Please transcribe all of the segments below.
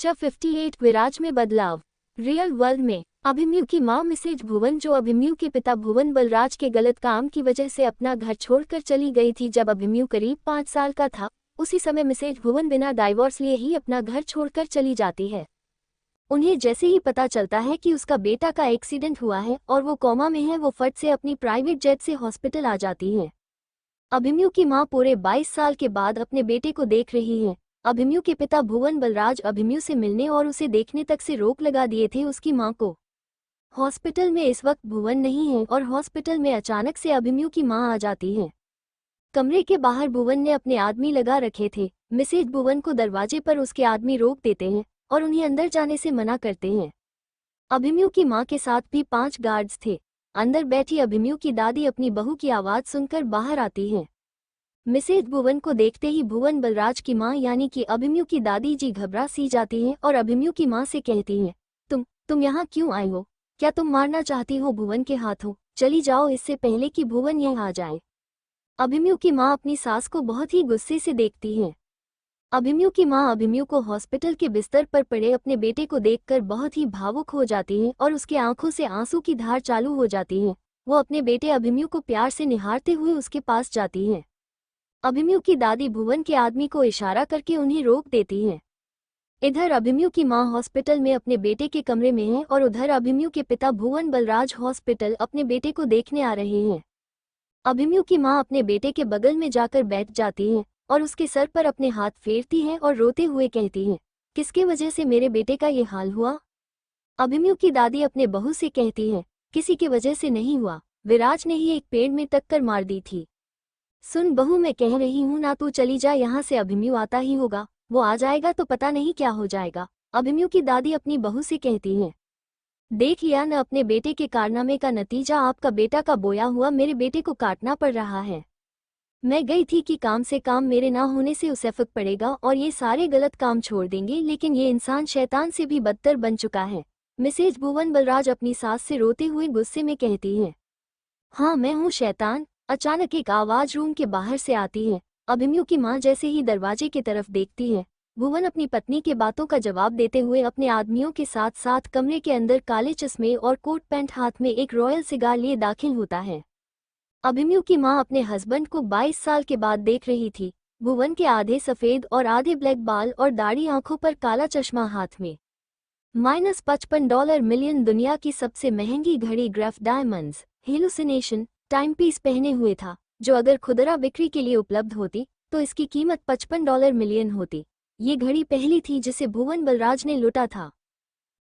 बच्चा 58 विराज में बदलाव। रियल वर्ल्ड में अभिमन्यु की मां मिसेज भुवन, जो अभिमन्यु के पिता भुवन बलराज के गलत काम की वजह से अपना घर छोड़कर चली गई थी जब अभिमन्यु करीब 5 साल का था, उसी समय मिसेज भुवन बिना डाइवोर्स लिए ही अपना घर छोड़कर चली जाती है। उन्हें जैसे ही पता चलता है कि उसका बेटा का एक्सीडेंट हुआ है और वो कोमा में है, वो फट से अपनी प्राइवेट जेट से हॉस्पिटल आ जाती है। अभिमन्यु की मां पूरे 22 साल के बाद अपने बेटे को देख रही है। अभिमन्यु के पिता भुवन बलराज अभिमन्यु से मिलने और उसे देखने तक से रोक लगा दिए थे उसकी मां को। हॉस्पिटल में इस वक्त भुवन नहीं है और हॉस्पिटल में अचानक से अभिमन्यु की मां आ जाती है। कमरे के बाहर भुवन ने अपने आदमी लगा रखे थे। मिसेज भुवन को दरवाजे पर उसके आदमी रोक देते हैं और उन्हें अंदर जाने से मना करते हैं। अभिमन्यु की मां के साथ भी 5 गार्ड्स थे। अंदर बैठी अभिमन्यु की दादी अपनी बहू की आवाज सुनकर बाहर आती है। मिसेज भुवन को देखते ही भुवन बलराज की मां यानी कि अभिमन्यु की दादी जी घबरा सी जाती हैं और अभिमन्यु की मां से कहती हैं, तुम यहाँ क्यों आई हो? क्या तुम मारना चाहती हो भुवन के हाथों? चली जाओ इससे पहले कि भुवन यहाँ आ जाए। अभिमन्यु की मां अपनी सास को बहुत ही गुस्से से देखती है। अभिमन्यु की मां अभिमन्यु को हॉस्पिटल के बिस्तर पर पड़े अपने बेटे को देखकर बहुत ही भावुक हो जाती है और उसके आंखों से आंसू की धार चालू हो जाती है। वो अपने बेटे अभिमन्यु को प्यार से निहारते हुए उसके पास जाती है। अभिमन्यु की दादी भुवन के आदमी को इशारा करके उन्हें रोक देती है। इधर अभिमन्यु की मां हॉस्पिटल में अपने बेटे के कमरे में है और उधर अभिमन्यु के पिता भुवन बलराज हॉस्पिटल अपने बेटे को देखने आ रहे हैं। अभिमन्यु की मां अपने बेटे के बगल में जाकर बैठ जाती है और उसके सर पर अपने हाथ फेरती है और रोते हुए कहती है, किसके वजह से मेरे बेटे का ये हाल हुआ? अभिमन्यु की दादी अपने बहू से कहती है, किसी की वजह से नहीं हुआ, विराज ने ही एक पेड़ में टक्कर मार दी थी। सुन बहू, मैं कह रही हूं ना, तू चली जा यहाँ से, अभिमन्यु आता ही होगा, वो आ जाएगा तो पता नहीं क्या हो जाएगा। अभिमन्यु की दादी अपनी बहू से कहती है, देख लिया न अपने बेटे के कारनामे का नतीजा, आपका बेटा का बोया हुआ मेरे बेटे को काटना पड़ रहा है। मैं गई थी कि काम से काम मेरे ना होने से उसे फर्क पड़ेगा और ये सारे गलत काम छोड़ देंगे, लेकिन ये इंसान शैतान से भी बदतर बन चुका है। मिसेज भुवन बलराज अपनी सास से रोते हुए गुस्से में कहती है, हाँ मैं हूँ शैतान। अचानक एक आवाज रूम के बाहर से आती है। अभिमन्यु की मां जैसे ही दरवाजे की तरफ देखती है, भुवन अपनी पत्नी के बातों का जवाब देते हुए अपने आदमियों के साथ साथ कमरे के अंदर काले चश्मे और कोट पैंट हाथ में एक रॉयल सिगार लिए दाखिल होता है। अभिमन्यु की मां अपने हस्बैंड को 22 साल के बाद देख रही थी। भुवन के आधे सफेद और आधे ब्लैक बाल और दाढ़ी, आंखों पर काला चश्मा, हाथ में -$55 मिलियन दुनिया की सबसे महंगी घड़ी ग्राफ डायमंड्स हेलुसिनेशन टाइमपीस पहने हुए था, जो अगर खुदरा बिक्री के लिए उपलब्ध होती तो इसकी कीमत $55 मिलियन होती। ये घड़ी पहली थी जिसे भुवन बलराज ने लूटा था।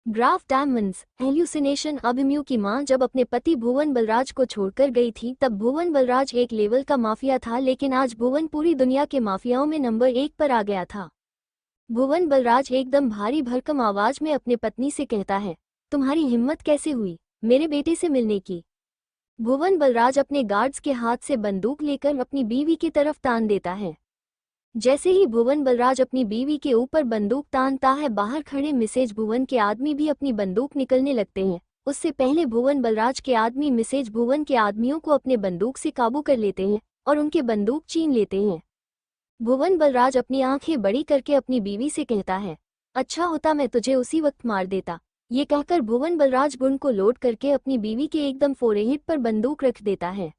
Graph diamonds hallucination. अभिमन्यु की मां जब अपने पति भुवन बलराज को छोड़कर गई थी तब भुवन बलराज एक लेवल का माफिया था, लेकिन आज भुवन पूरी दुनिया के माफियाओं में नंबर 1 पर आ गया था। भुवन बलराज एकदम भारी भरकम आवाज में अपने पत्नी से कहता है, तुम्हारी हिम्मत कैसे हुई मेरे बेटे से मिलने की? भुवन बलराज अपने गार्ड्स के हाथ से बंदूक लेकर अपनी बीवी की तरफ तान देता है। जैसे ही भुवन बलराज अपनी बीवी के ऊपर बंदूक तानता है, बाहर खड़े मिसेज भुवन के आदमी भी अपनी बंदूक निकलने लगते हैं। उससे पहले भुवन बलराज के आदमी मिसेज भुवन के आदमियों को अपने बंदूक से काबू कर लेते हैं और उनके बंदूक छीन लेते हैं। भुवन बलराज अपनी आंखें बड़ी करके अपनी बीवी से कहता है, अच्छा होता मैं तुझे उसी वक्त मार देता। ये कहकर भुवन बलराज गुण को लोड करके अपनी बीवी के एकदम फोरहेड पर बंदूक रख देता है।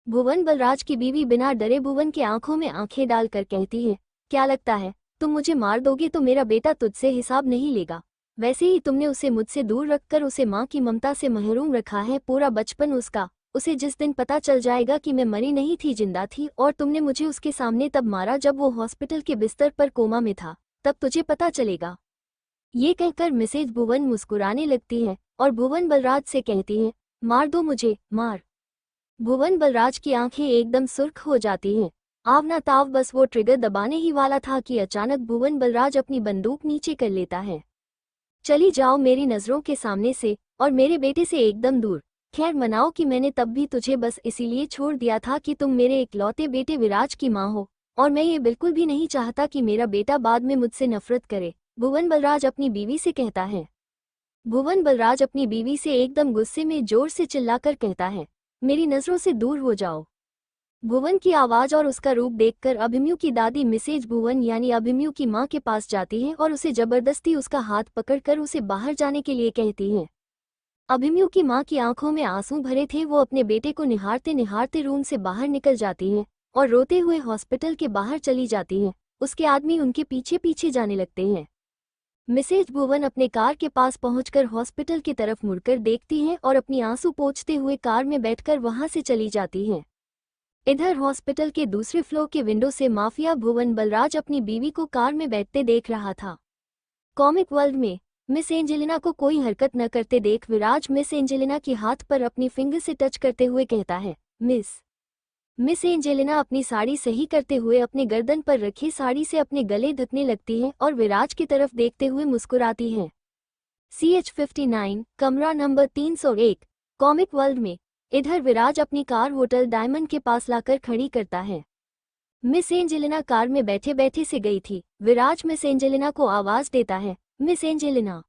भुवन बलराज की बीवी बिना डरे भुवन के आंखों में आंखें डालकर कहती है, क्या लगता है तुम मुझे मार दोगे तो मेरा बेटा तुझसे हिसाब नहीं लेगा? वैसे ही तुमने उसे मुझसे दूर रखकर उसे माँ की ममता से महरूम रखा है, पूरा बचपन उसका। उसे जिस दिन पता चल जाएगा कि मैं मरी नहीं थी, जिंदा थी, और तुमने मुझे उसके सामने तब मारा जब वो हॉस्पिटल के बिस्तर पर कोमा में था, तब तुझे पता चलेगा। ये कहकर मिसेज भुवन मुस्कुराने लगती है और भुवन बलराज से कहती है, मार दो मुझे, मार। भुवन बलराज की आंखें एकदम सुर्ख हो जाती हैं। आवना ताव बस वो ट्रिगर दबाने ही वाला था कि अचानक भुवन बलराज अपनी बंदूक नीचे कर लेता है। चली जाओ मेरी नजरों के सामने से और मेरे बेटे से एकदम दूर। खैर मनाओ कि मैंने तब भी तुझे बस इसीलिए छोड़ दिया था कि तुम मेरे इकलौते बेटे विराज की माँ हो, और मैं ये बिल्कुल भी नहीं चाहता कि मेरा बेटा बाद में मुझसे नफरत करे, भुवन बलराज अपनी बीवी से कहता है। भुवन बलराज अपनी बीवी से एकदम गुस्से में जोर से चिल्लाकर कहता है, मेरी नजरों से दूर हो जाओ। भुवन की आवाज और उसका रूप देखकर अभिमन्यु की दादी मिसेज भुवन यानी अभिमन्यु की मां के पास जाती है और उसे जबरदस्ती उसका हाथ पकड़कर उसे बाहर जाने के लिए कहती है। अभिमन्यु की मां की आंखों में आंसू भरे थे। वो अपने बेटे को निहारते निहारते रूम से बाहर निकल जाती है और रोते हुए हॉस्पिटल के बाहर चली जाती है। उसके आदमी उनके पीछे पीछे जाने लगते हैं। मिसेज भुवन अपने कार के पास पहुंचकर हॉस्पिटल की तरफ मुड़कर देखती हैं और अपनी आंसू पोंछते हुए कार में बैठकर वहां से चली जाती हैं। इधर हॉस्पिटल के दूसरे फ्लोर के विंडो से माफिया भुवन बलराज अपनी बीवी को कार में बैठते देख रहा था। कॉमिक वर्ल्ड में मिस एंजेलिना को कोई हरकत न करते देख विराज मिस एंजेलिना के हाथ पर अपनी फिंगर से टच करते हुए कहता है, मिस एंजेलिना अपनी साड़ी सही करते हुए अपने गर्दन पर रखी साड़ी से अपने गले ढकने लगती है और विराज की तरफ देखते हुए मुस्कुराती है। CH59 कमरा नंबर 301 कॉमिक वर्ल्ड में। इधर विराज अपनी कार होटल डायमंड के पास लाकर खड़ी करता है। मिस एंजेलिना कार में बैठे बैठे से गई थी। विराज मिस एंजेलिना को आवाज देता है, मिस एंजेलिना।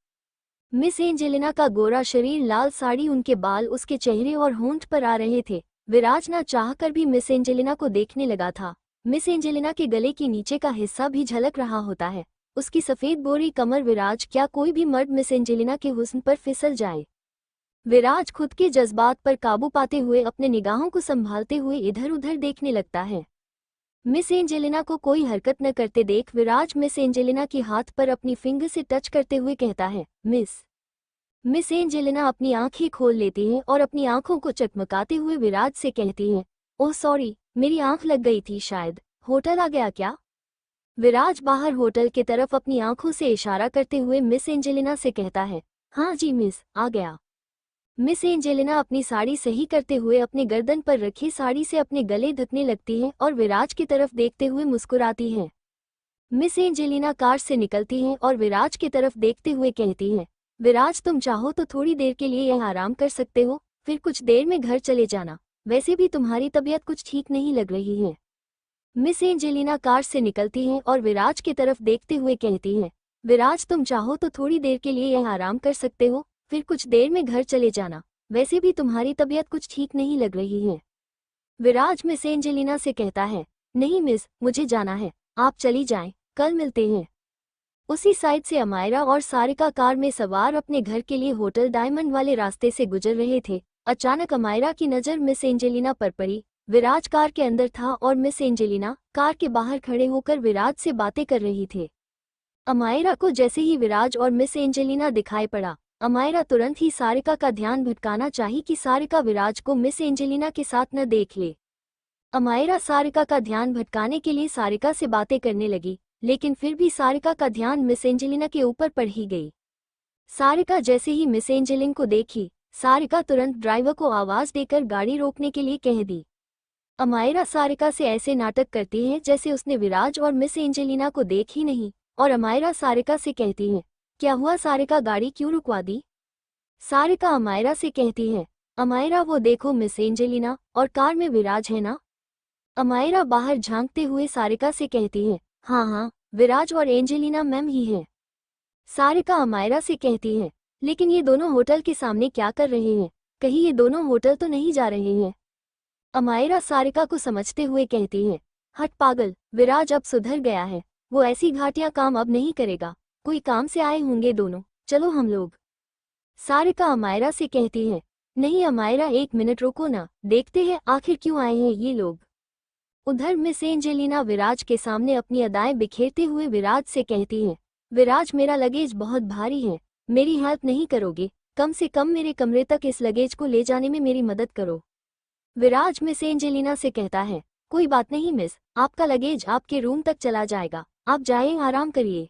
मिस एंजेलिना का गोरा शरीर, लाल साड़ी, उनके बाल उसके चेहरे और होंठ पर आ रहे थे। विराज ना चाहकर भी मिस एंजेलिना को देखने लगा था। मिस एंजेलिना के गले के नीचे का हिस्सा भी झलक रहा होता है, उसकी सफेद बोरी कमर। विराज, क्या कोई भी मर्द मिस एंजेलिना के हुस्न पर फिसल जाए? विराज खुद के जज्बात पर काबू पाते हुए अपने निगाहों को संभालते हुए इधर उधर देखने लगता है। मिस एंजेलिना को कोई हरकत न करते देख विराज मिस एंजेलिना के हाथ पर अपनी फिंगर से टच करते हुए कहता है, मिस एंजेलिना अपनी आंखें खोल लेती है और अपनी आंखों को चकमकाते हुए विराज से कहती है, ओह सॉरी, मेरी आंख लग गई थी शायद। होटल आ गया क्या? विराज बाहर होटल की तरफ अपनी आंखों से इशारा करते हुए मिस एंजेलिना से कहता है, हाँ जी मिस, आ गया। मिस एंजेलिना अपनी साड़ी सही करते हुए अपने गर्दन पर रखी साड़ी से अपने गले ढकने लगती है और विराज की तरफ देखते हुए मुस्कुराती है। मिस एंजेलिना कार से निकलती हैं और विराज की तरफ देखते हुए कहती हैं, विराज, तुम चाहो तो थोड़ी देर के लिए यहाँ आराम कर सकते हो, फिर कुछ देर में घर चले जाना। वैसे भी तुम्हारी तबीयत कुछ ठीक नहीं लग रही है। मिस एंजेलिना कार से निकलती हैं और विराज की तरफ देखते हुए कहती हैं, विराज, तुम चाहो तो थोड़ी देर के लिए यहाँ आराम कर सकते हो, फिर कुछ देर में घर चले जाना। वैसे भी तुम्हारी तबीयत कुछ ठीक नहीं लग रही है। विराज मिस एंजेलिना से कहता है, नहीं मिस, मुझे जाना है, आप चली जाएं, कल मिलते हैं। उसी साइड से अमायरा और सारिका कार में सवार अपने घर के लिए होटल डायमंड वाले रास्ते से गुजर रहे थे। अचानक अमायरा की नज़र मिस एंजेलिना पर पड़ी। विराज कार के अंदर था और मिस एंजेलिना कार के बाहर खड़े होकर विराज से बातें कर रही थे। अमायरा को जैसे ही विराज और मिस एंजेलिना दिखाई पड़ा, अमायरा तुरंत ही सारिका का ध्यान भटकाना चाही कि सारिका विराज को मिस एंजेलिना के साथ न देख ले। अमायरा सारिका का ध्यान भटकाने के लिए सारिका से बातें करने लगी, लेकिन फिर भी सारिका का ध्यान मिस एंजेलिना के ऊपर पड़ ही गई। सारिका जैसे ही मिस एंजेलिना को देखी, सारिका तुरंत ड्राइवर को आवाज देकर गाड़ी रोकने के लिए कह दी। अमायरा सारिका से ऐसे नाटक करती है जैसे उसने विराज और मिस एंजेलिना को देख ही नहीं, और अमायरा सारिका से कहती है, क्या हुआ सारिका, गाड़ी क्यों रुकवा दी? सारिका अमायरा से कहती है, अमायरा वो देखो मिस एंजेलिना और कार में विराज है ना? अमायरा बाहर झांकते हुए सारिका से कहती है, हाँ हाँ, विराज और एंजेलिना मैम ही है। सारिका अमायरा से कहती है, लेकिन ये दोनों होटल के सामने क्या कर रहे हैं? कहीं ये दोनों होटल तो नहीं जा रहे हैं? अमायरा सारिका को समझते हुए कहती है, हट पागल, विराज अब सुधर गया है, वो ऐसी घाटियां काम अब नहीं करेगा। कोई काम से आए होंगे दोनों, चलो हम लोग। सारिका अमायरा से कहती है, नहीं अमायरा, एक मिनट रुको ना, देखते हैं आखिर क्यों आए हैं ये लोग। उधर मिस एंजेलिना विराज के सामने अपनी अदाएं बिखेरते हुए विराज से कहती है, विराज, मेरा लगेज बहुत भारी है, मेरी हेल्प नहीं करोगे? कम से कम मेरे कमरे तक इस लगेज को ले जाने में मेरी मदद करो। विराज मिस एंजेलिना से कहता है, कोई बात नहीं मिस, आपका लगेज आपके रूम तक चला जाएगा, आप जाएं, आराम करिए।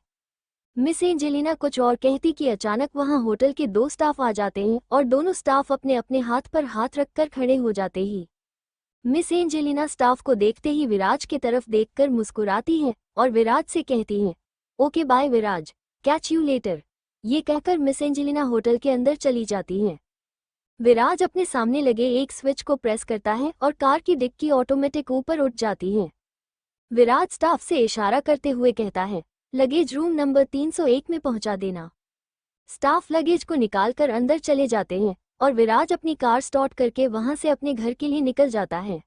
मिस एंजेलिना कुछ और कहती कि अचानक वहां होटल के दो स्टाफ आ जाते हैं और दोनों स्टाफ अपने अपने हाथ पर हाथ रखकर खड़े हो जाते ही मिस एंजेलिना स्टाफ को देखते ही विराज की तरफ देखकर मुस्कुराती है और विराज से कहती हैं, okay bye Viraj, catch you later. ये कहकर मिस एंजेलिना होटल के अंदर चली जाती हैं। विराज अपने सामने लगे एक स्विच को प्रेस करता है और कार की डिक्की ऑटोमेटिक ऊपर उठ जाती है। विराज स्टाफ से इशारा करते हुए कहता है, लगेज रूम नंबर 301 में पहुंचा देना। स्टाफ लगेज को निकालकर अंदर चले जाते हैं और विराज अपनी कार स्टार्ट करके वहां से अपने घर के लिए निकल जाता है।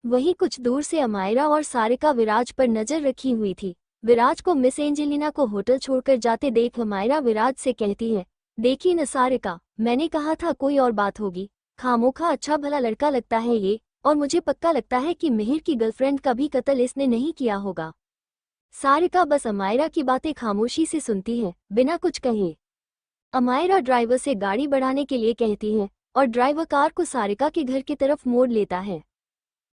वहीं कुछ दूर से अमायरा और सारिका विराज पर नजर रखी हुई थी। विराज को मिस एंजेलिना को होटल छोड़कर जाते देख अमायरा विराज से कहती है, देखी न सारिका, मैंने कहा था कोई और बात होगी। खामोखा अच्छा भला लड़का लगता है ये, और मुझे पक्का लगता है कि मिहिर की गर्लफ्रेंड का भी कत्ल इसने नहीं किया होगा। सारिका बस अमायरा की बातें खामोशी से सुनती है, बिना कुछ कहे। अमायरा ड्राइवर से गाड़ी बढ़ाने के लिए कहती है और ड्राइवर कार को सारिका के घर की तरफ मोड़ लेता है।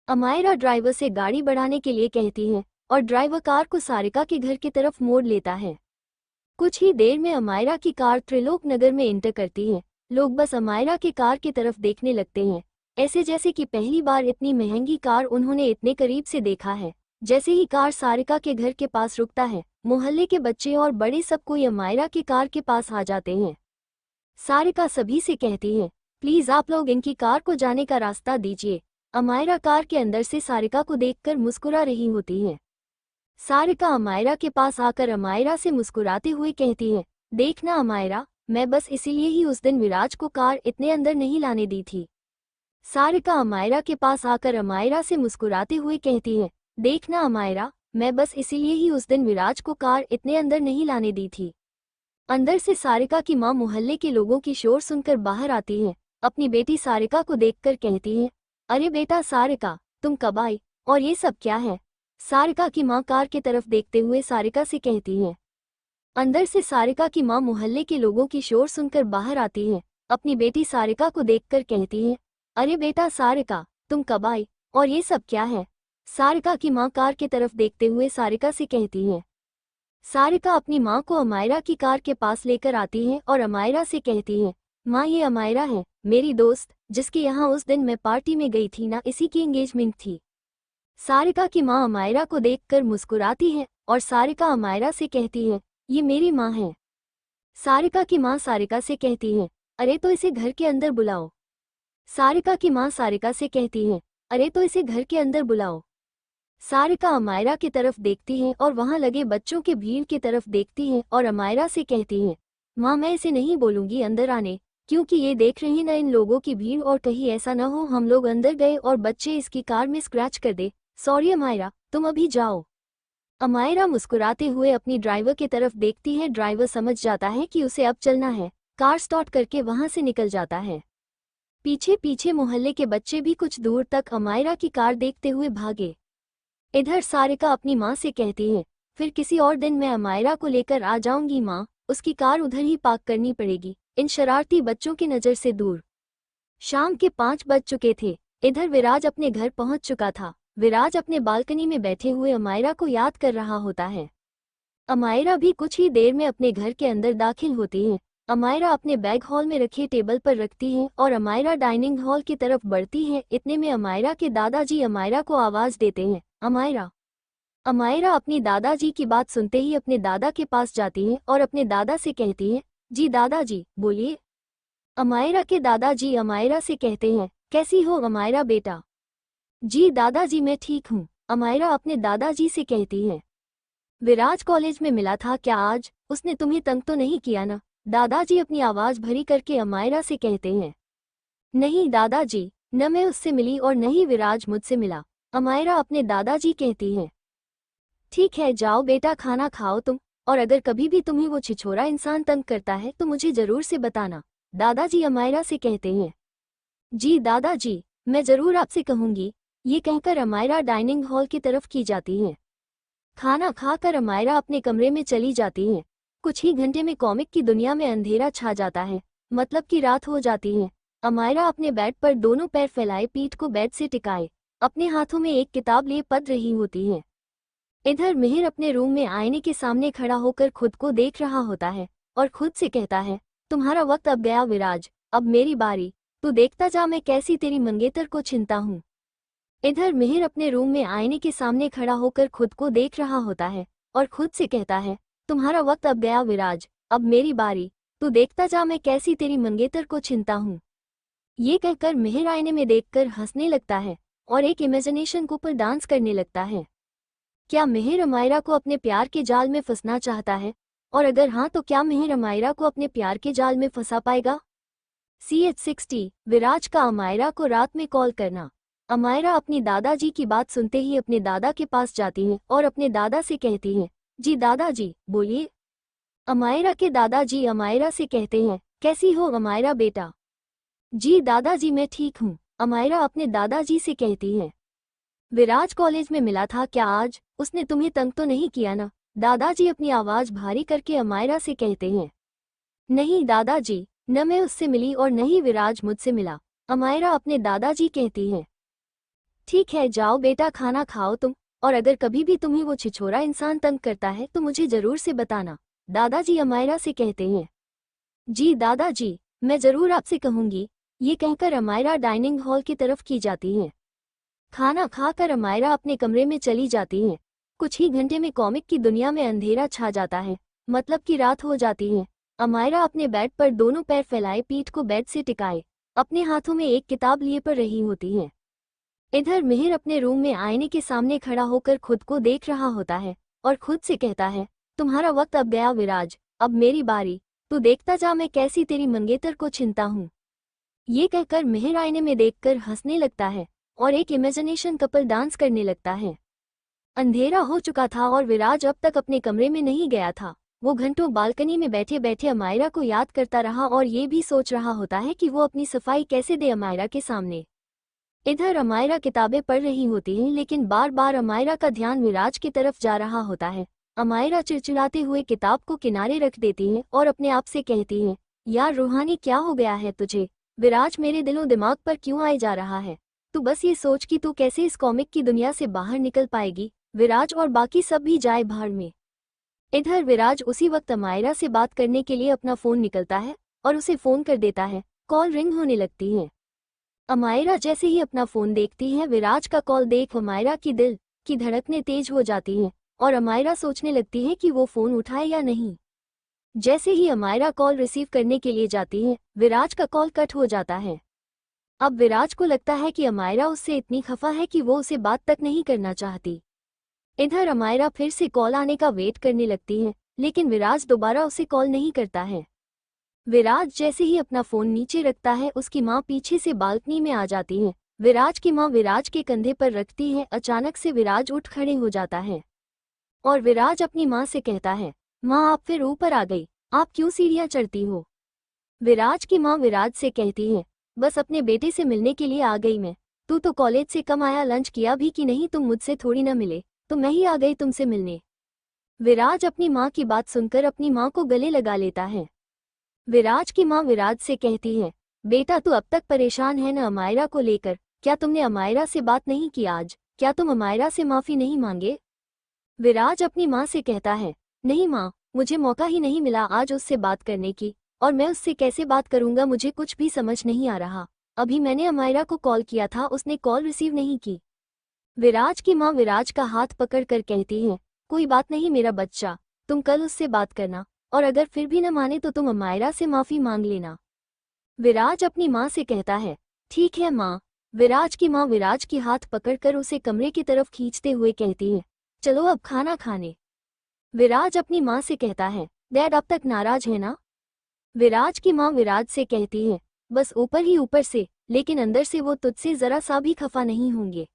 अमायरा ड्राइवर से गाड़ी बढ़ाने के लिए कहती है और ड्राइवर कार को सारिका के घर की तरफ मोड़ लेता है। कुछ ही देर में अमायरा की कार त्रिलोक नगर में एंटर करती है। लोग बस अमायरा की कार की तरफ देखने लगते हैं, ऐसे जैसे कि पहली बार इतनी महंगी कार उन्होंने इतने करीब से देखा है। जैसे ही कार सारिका के घर के पास रुकता है, मोहल्ले के बच्चे और बड़े सब कोई अमायरा की कार के पास आ जाते हैं। सारिका सभी से कहती है, प्लीज आप लोग इनकी कार को जाने का रास्ता दीजिए। अमायरा कार के अंदर से सारिका को देखकर मुस्कुरा रही होती है। सारिका अमायरा के पास आकर अमायरा से मुस्कुराते हुए कहती है, देखना अमायरा, मैं बस इसीलिए ही उस दिन विराज को कार इतने अंदर नहीं लाने दी थी। सारिका अमायरा के पास आकर अमायरा से मुस्कुराते हुए कहती है, देखना अमायरा, मैं बस इसीलिए ही उस दिन विराज को कार इतने अंदर नहीं लाने दी थी। अंदर से सारिका की मां मोहल्ले के लोगों की शोर सुनकर बाहर आती है। अपनी बेटी सारिका को देखकर कहती है, अरे बेटा सारिका, तुम कब आई और ये सब क्या है? सारिका की मां कार की तरफ देखते हुए सारिका से कहती है। अंदर से सारिका की मां मोहल्ले के लोगों की शोर सुनकर बाहर आती है। अपनी बेटी सारिका को देखकर कहती है, अरे बेटा सारिका, तुम कब आई और ये सब क्या है? सारिका की मां कार की तरफ देखते हुए सारिका से कहती है। सारिका अपनी मां को अमायरा की कार के पास लेकर आती है और अमायरा से कहती है, मां ये अमायरा है, मेरी दोस्त, जिसके यहाँ उस दिन मैं पार्टी में गई थी ना, इसी की एंगेजमेंट थी। सारिका की मां अमायरा को देखकर मुस्कुराती है और सारिका अमायरा से कहती है, ये मेरी मां है। सारिका की मां सारिका से कहती है, अरे तो इसे घर के अंदर बुलाओ। सारिका की मां सारिका से कहती है, अरे तो इसे घर के अंदर बुलाओ। सारिका अमायरा की तरफ देखती है और वहां लगे बच्चों के भीड़ की तरफ देखती है और अमायरा से कहती है, मां मैं इसे नहीं बोलूंगी अंदर आने, क्योंकि ये देख रही ना इन लोगों की भीड़, और कहीं ऐसा न हो हम लोग अंदर गए और बच्चे इसकी कार में स्क्रैच कर दे। सॉरी अमायरा, तुम अभी जाओ। अमायरा मुस्कुराते हुए अपनी ड्राइवर की तरफ देखती है। ड्राइवर समझ जाता है कि उसे अब चलना है, कार स्टार्ट करके वहां से निकल जाता है। पीछे पीछे मोहल्ले के बच्चे भी कुछ दूर तक अमायरा की कार देखते हुए भागे। इधर सारिका अपनी मां से कहती है, फिर किसी और दिन मैं अमायरा को लेकर आ जाऊंगी मां, उसकी कार उधर ही पार्क करनी पड़ेगी, इन शरारती बच्चों की नज़र से दूर। शाम के 5 बज चुके थे। इधर विराज अपने घर पहुंच चुका था। विराज अपने बालकनी में बैठे हुए अमायरा को याद कर रहा होता है। अमायरा भी कुछ ही देर में अपने घर के अंदर दाखिल होती है। अमायरा अपने बैग हॉल में रखे टेबल पर रखती है और अमायरा डाइनिंग हॉल की तरफ बढ़ती है। इतने में अमायरा के दादाजी अमायरा को आवाज देते हैं, अमायरा। अमायरा अपनी दादाजी की बात सुनते ही अपने दादा के पास जाती है और अपने दादा से कहती है, जी दादाजी बोलिए। अमायरा के दादाजी अमायरा से कहते हैं, कैसी हो अमायरा बेटा? जी दादाजी मैं ठीक हूँ, अमायरा अपने दादाजी से कहती है। विराज कॉलेज में मिला था क्या आज? उसने तुम्हें तंग तो नहीं किया ना? दादाजी अपनी आवाज भरी करके अमायरा से कहते हैं। नहीं दादाजी, न मैं उससे मिली और न ही विराज मुझसे मिला, अमायरा अपने दादाजी कहती है। ठीक है जाओ बेटा खाना खाओ तुम, और अगर कभी भी तुम्हें वो छिछोरा इंसान तंग करता है तो मुझे जरूर से बताना, दादाजी अमायरा से कहते हैं। जी दादाजी, मैं जरूर आपसे कहूंगी। ये कहकर अमायरा डाइनिंग हॉल की तरफ की जाती है। खाना खाकर अमायरा अपने कमरे में चली जाती है। कुछ ही घंटे में कॉमिक की दुनिया में अंधेरा छा जाता है, मतलब कि रात हो जाती है। अमायरा अपने बेड पर दोनों पैर फैलाए पीठ को बेड से टिकाए अपने हाथों में एक किताब लिए पढ़ रही होती है। इधर मिहिर अपने रूम में आईने के सामने खड़ा होकर खुद को देख रहा होता है और खुद से कहता है, तुम्हारा वक्त अब गया विराज, अब मेरी बारी, तू देखता जा मैं कैसी तेरी मंगेतर को छिनता हूँ। इधर मिहिर अपने रूम में आईने के सामने खड़ा होकर खुद को देख रहा होता है और खुद से कहता है, तुम्हारा वक्त अब गया विराज, अब मेरी बारी, तू देखता जा मैं कैसी तेरी मंगेतर को छिनता हूँ। ये कहकर मिहिर आईने में देखकर हंसने लगता है और एक इमेजिनेशन के ऊपर डांस करने लगता है। क्या मिहिर अमायरा को अपने प्यार के जाल में फंसना चाहता है? और अगर हाँ तो क्या मिहिर अमायरा को अपने प्यार के जाल में फंसा पाएगा? CH60 विराज का अमायरा को रात में कॉल करना। अमायरा अपनी दादाजी की बात सुनते ही अपने दादा के पास जाती हैं और अपने दादा से कहती हैं, जी दादाजी बोलिए। अमायरा के दादाजी अमायरा से कहते हैं, कैसी हो अमायरा बेटा। जी दादाजी मैं ठीक हूँ, अमायरा अपने दादाजी से कहती है। विराज कॉलेज में मिला था क्या आज, उसने तुम्हें तंग तो नहीं किया ना। दादाजी अपनी आवाज भारी करके अमायरा से कहते हैं। नहीं दादाजी, न मैं उससे मिली और न ही विराज मुझसे मिला, अमायरा अपने दादाजी कहती हैं। ठीक है जाओ बेटा खाना खाओ तुम, और अगर कभी भी तुम्हें वो छिछोरा इंसान तंग करता है तो मुझे जरूर से बताना, दादाजी अमायरा से कहते हैं। जी दादाजी मैं जरूर आपसे कहूंगी, ये कहकर अमायरा डाइनिंग हॉल की तरफ की जाती हैं। खाना खाकर अमायरा अपने कमरे में चली जाती हैं। कुछ ही घंटे में कॉमिक की दुनिया में अंधेरा छा जाता है, मतलब कि रात हो जाती है। अमायरा अपने बेड पर दोनों पैर फैलाए पीठ को बेड से टिकाए अपने हाथों में एक किताब लिए पढ़ रही होती है। इधर मिहिर अपने रूम में आईने के सामने खड़ा होकर खुद को देख रहा होता है और खुद से कहता है, तुम्हारा वक्त अब गया विराज, अब मेरी बारी, तू देखता जा मैं कैसी तेरी मंगेतर को छिनता हूँ। ये कहकर मिहिर आईने में देखकर हंसने लगता है और एक इमेजिनेशन कपल डांस करने लगता है। अंधेरा हो चुका था और विराज अब तक अपने कमरे में नहीं गया था। वो घंटों बालकनी में बैठे बैठे अमायरा को याद करता रहा और ये भी सोच रहा होता है कि वो अपनी सफाई कैसे दे अमायरा के सामने। इधर अमायरा किताबें पढ़ रही होती हैं लेकिन बार बार अमायरा का ध्यान विराज की तरफ जा रहा होता है। अमायरा चिड़चिड़ाते हुए किताब को किनारे रख देती है और अपने आप से कहती है, यार रूहानी क्या हो गया है तुझे, विराज मेरे दिलो दिमाग पर क्यों आए जा रहा है। तू बस ये सोच कि तू कैसे इस कॉमिक की दुनिया से बाहर निकल पाएगी, विराज और बाकी सब भी जाए भाड़ में। इधर विराज उसी वक्त अमायरा से बात करने के लिए अपना फोन निकलता है और उसे फोन कर देता है। कॉल रिंग होने लगती है। अमायरा जैसे ही अपना फोन देखती है विराज का कॉल देख अमायरा की दिल की धड़कनें तेज हो जाती हैं और अमायरा सोचने लगती है कि वो फोन उठाए या नहीं। जैसे ही अमायरा कॉल रिसीव करने के लिए जाती है विराज का कॉल कट हो जाता है। अब विराज को लगता है कि अमायरा उससे इतनी खफा है कि वो उसे बात तक नहीं करना चाहती। इधर अमायरा फिर से कॉल आने का वेट करने लगती है लेकिन विराज दोबारा उसे कॉल नहीं करता है। विराज जैसे ही अपना फोन नीचे रखता है उसकी माँ पीछे से बालकनी में आ जाती है। विराज की माँ विराज के कंधे पर रखती है। अचानक से विराज उठ खड़े हो जाता है और विराज अपनी माँ से कहता है, माँ आप फिर ऊपर आ गई, आप क्यों सीढ़ियाँ चढ़ती हो। विराज की माँ विराज से कहती है, बस अपने बेटे से मिलने के लिए आ गई मैं, तू तो कॉलेज से कम आया, लंच किया भी कि नहीं, तुम मुझसे थोड़ी न मिले तो मैं ही आ गई तुमसे मिलने। विराज अपनी माँ की बात सुनकर अपनी माँ को गले लगा लेता है। विराज की माँ विराज से कहती है, बेटा तू अब तक परेशान है न अमायरा को लेकर, क्या तुमने अमायरा से बात नहीं की आज, क्या तुम अमायरा से माफ़ी नहीं मांगे। विराज अपनी माँ से कहता है, नहीं माँ, मुझे मौका ही नहीं मिला आज उससे बात करने की, और मैं उससे कैसे बात करूँगा, मुझे कुछ भी समझ नहीं आ रहा। अभी मैंने अमायरा को कॉल किया था, उसने कॉल रिसीव नहीं की। विराज की माँ विराज का हाथ पकड़कर कहती है, कोई बात नहीं मेरा बच्चा, तुम कल उससे बात करना, और अगर फिर भी न माने तो तुम अमायरा से माफ़ी मांग लेना। विराज अपनी माँ से कहता है, ठीक है माँ। विराज की माँ विराज की हाथ पकड़कर उसे कमरे की तरफ खींचते हुए कहती है, चलो अब खाना खाने। विराज अपनी माँ से कहता है, डैड अब तक नाराज है ना। विराज की माँ विराज से कहती है, बस ऊपर ही ऊपर से, लेकिन अंदर से वो तुझसे जरा सा भी खफा नहीं होंगे।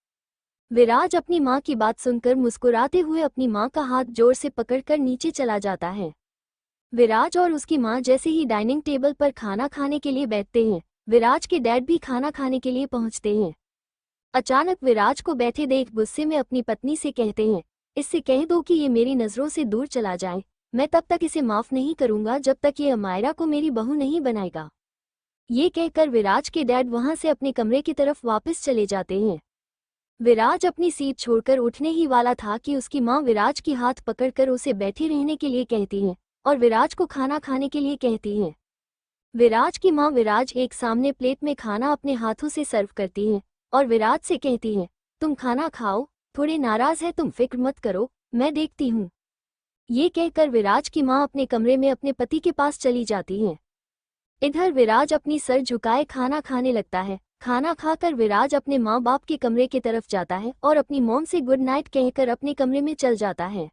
विराज अपनी माँ की बात सुनकर मुस्कुराते हुए अपनी माँ का हाथ जोर से पकड़कर नीचे चला जाता है। विराज और उसकी माँ जैसे ही डाइनिंग टेबल पर खाना खाने के लिए बैठते हैं, विराज के डैड भी खाना खाने के लिए पहुंचते हैं। अचानक विराज को बैठे देख गुस्से में अपनी पत्नी से कहते हैं, इससे कह दो कि ये मेरी नज़रों से दूर चला जाए, मैं तब तक इसे माफ़ नहीं करूंगा जब तक ये अमायरा को मेरी बहू नहीं बनाएगा। ये कहकर विराज के डैड वहां से अपने कमरे की तरफ वापस चले जाते हैं। विराज अपनी सीट छोड़कर उठने ही वाला था कि उसकी माँ विराज की हाथ पकड़कर उसे बैठे रहने के लिए कहती है और विराज को खाना खाने के लिए कहती है। विराज की माँ विराज एक सामने प्लेट में खाना अपने हाथों से सर्व करती है और विराज से कहती है, तुम खाना खाओ, थोड़े नाराज है तुम, फिक्र मत करो, मैं देखती हूँ। ये कहकर विराज की माँ अपने कमरे में अपने पति के पास चली जाती है। इधर विराज अपनी सर झुकाए खाना खाने लगता है। खाना खाकर विराज अपने माँ बाप के कमरे की तरफ जाता है और अपनी मॉम से गुड नाइट कहकर अपने कमरे में चल जाता है।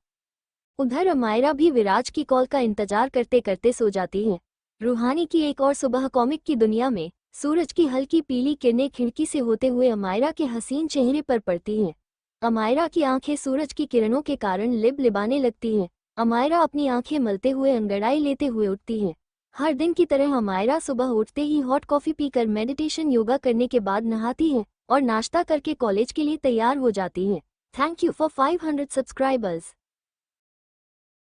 उधर अमायरा भी विराज की कॉल का इंतजार करते करते सो जाती है। रूहानी की एक और सुबह कॉमिक की दुनिया में सूरज की हल्की पीली किरणें खिड़की से होते हुए अमायरा के हसीन चेहरे पर पड़ती हैं। अमायरा की आंखें सूरज की किरणों के कारण लिबलिबाने लगती हैं। अमायरा अपनी आंखें मलते हुए अंगड़ाई लेते हुए उठती है। हर दिन की तरह अमायरा सुबह उठते ही हॉट कॉफी पीकर मेडिटेशन योगा करने के बाद नहाती है और नाश्ता करके कॉलेज के लिए तैयार हो जाती है। Thank you for 500 subscribers.